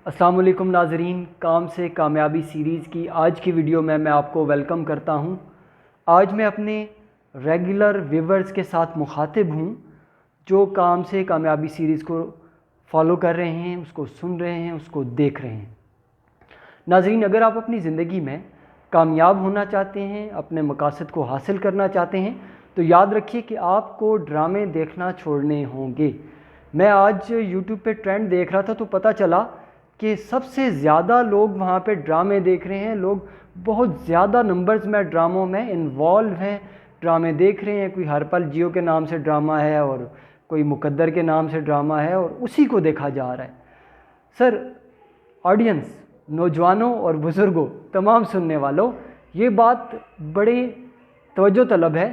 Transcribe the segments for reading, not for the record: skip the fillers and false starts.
अस्सलाम वालेकुम नाज़रीन, काम से कामयाबी सीरीज़ की आज की वीडियो में मैं आपको वेलकम करता हूं। आज मैं अपने रेगुलर व्यूवर्स के साथ मुखातिब हूं जो काम से कामयाबी सीरीज़ को फॉलो कर रहे हैं, उसको सुन रहे हैं, उसको देख रहे हैं। नाज़रीन, अगर आप अपनी ज़िंदगी में कामयाब होना चाहते हैं, अपने मकासद को हासिल करना चाहते हैं, तो याद रखिए कि आपको ड्रामे देखना छोड़ने होंगे। मैं आज यूट्यूब पे ट्रेंड देख रहा था तो पता चला कि सबसे ज़्यादा लोग वहाँ पे ड्रामे देख रहे हैं। लोग बहुत ज़्यादा नंबर्स में ड्रामों में इन्वॉल्व हैं, ड्रामे देख रहे हैं। कोई हर पल जियो के नाम से ड्रामा है और कोई मुकद्दर के नाम से ड्रामा है और उसी को देखा जा रहा है। सर, ऑडियंस, नौजवानों और बुज़ुर्गों, तमाम सुनने वालों, ये बात बड़े तवज्जो तलब है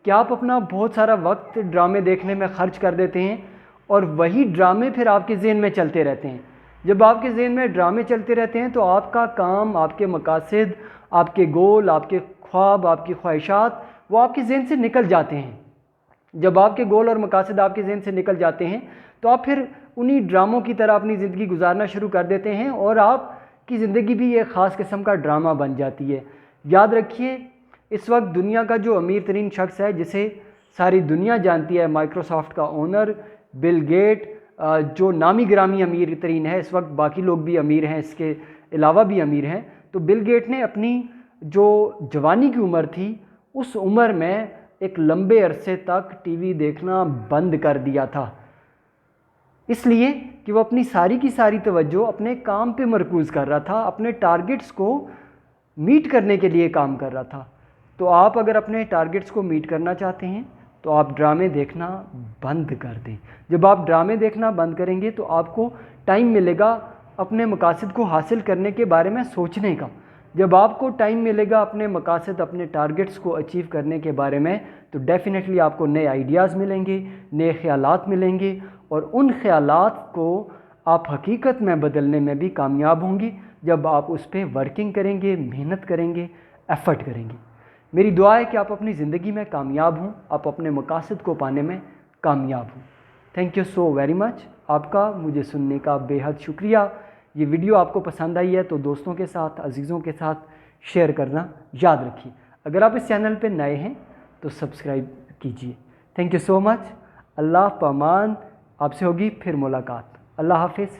कि आप अपना बहुत सारा वक्त ड्रामे देखने में ख़र्च कर देते हैं और वही ड्रामे फिर आपके ज़हन में चलते रहते हैं। जब आपके ज़हन में ड्रामे चलते रहते हैं तो आपका काम, आपके मकासद, आपके गोल, आपके ख्वाब, आपकी ख्वाहिशात वो आपके ज़हन से निकल जाते हैं। जब आपके गोल और मकासद आपके ज़हन से निकल जाते हैं तो आप फिर उन्हीं ड्रामों की तरह अपनी ज़िंदगी गुजारना शुरू कर देते हैं और आपकी ज़िंदगी भी एक ख़ास किस्म का ड्रामा बन जाती है। याद रखिए, इस वक्त दुनिया का जो अमीर तरीन शख्स है, जिसे सारी दुनिया जानती है, माइक्रोसॉफ्ट का ओनर बिल गेट, जो नामी गिरामी अमीर तरीन है। इस वक्त बाकी लोग भी अमीर हैं, इसके अलावा भी अमीर हैं। तो बिल गेट ने अपनी जो जवानी की उम्र थी, उस उम्र में एक लंबे अरसे तक टीवी देखना बंद कर दिया था, इसलिए कि वो अपनी सारी की सारी तवज्जो अपने काम पे मरकूज़ कर रहा था, अपने टारगेट्स को मीट करने के लिए काम कर रहा था। तो आप अगर अपने टारगेट्स को मीट करना चाहते हैं तो आप ड्रामे देखना बंद कर दें। जब आप ड्रामे देखना बंद करेंगे तो आपको टाइम मिलेगा अपने मकासद को हासिल करने के बारे में सोचने का। जब आपको टाइम मिलेगा अपने मकासद, अपने टारगेट्स को अचीव करने के बारे में, तो डेफ़िनेटली आपको नए आइडियाज़ मिलेंगे, नए ख़यालात मिलेंगे और उन ख़यालात को आप हकीकत में बदलने में भी कामयाब होंगे जब आप उस पर वर्किंग करेंगे, मेहनत करेंगे, एफ़र्ट करेंगे। मेरी दुआ है कि आप अपनी ज़िंदगी में कामयाब हों, आप अपने मकासद को पाने में कामयाब हों। Thank you so very much. आपका मुझे सुनने का बेहद शुक्रिया। ये वीडियो आपको पसंद आई है तो दोस्तों के साथ, अजीज़ों के साथ शेयर करना याद रखिए। अगर आप इस चैनल पर नए हैं तो सब्सक्राइब कीजिए। Thank you so much. अल्लाह पामान। आपसे होगी फिर मुलाकात। अल्लाह हाफिज़।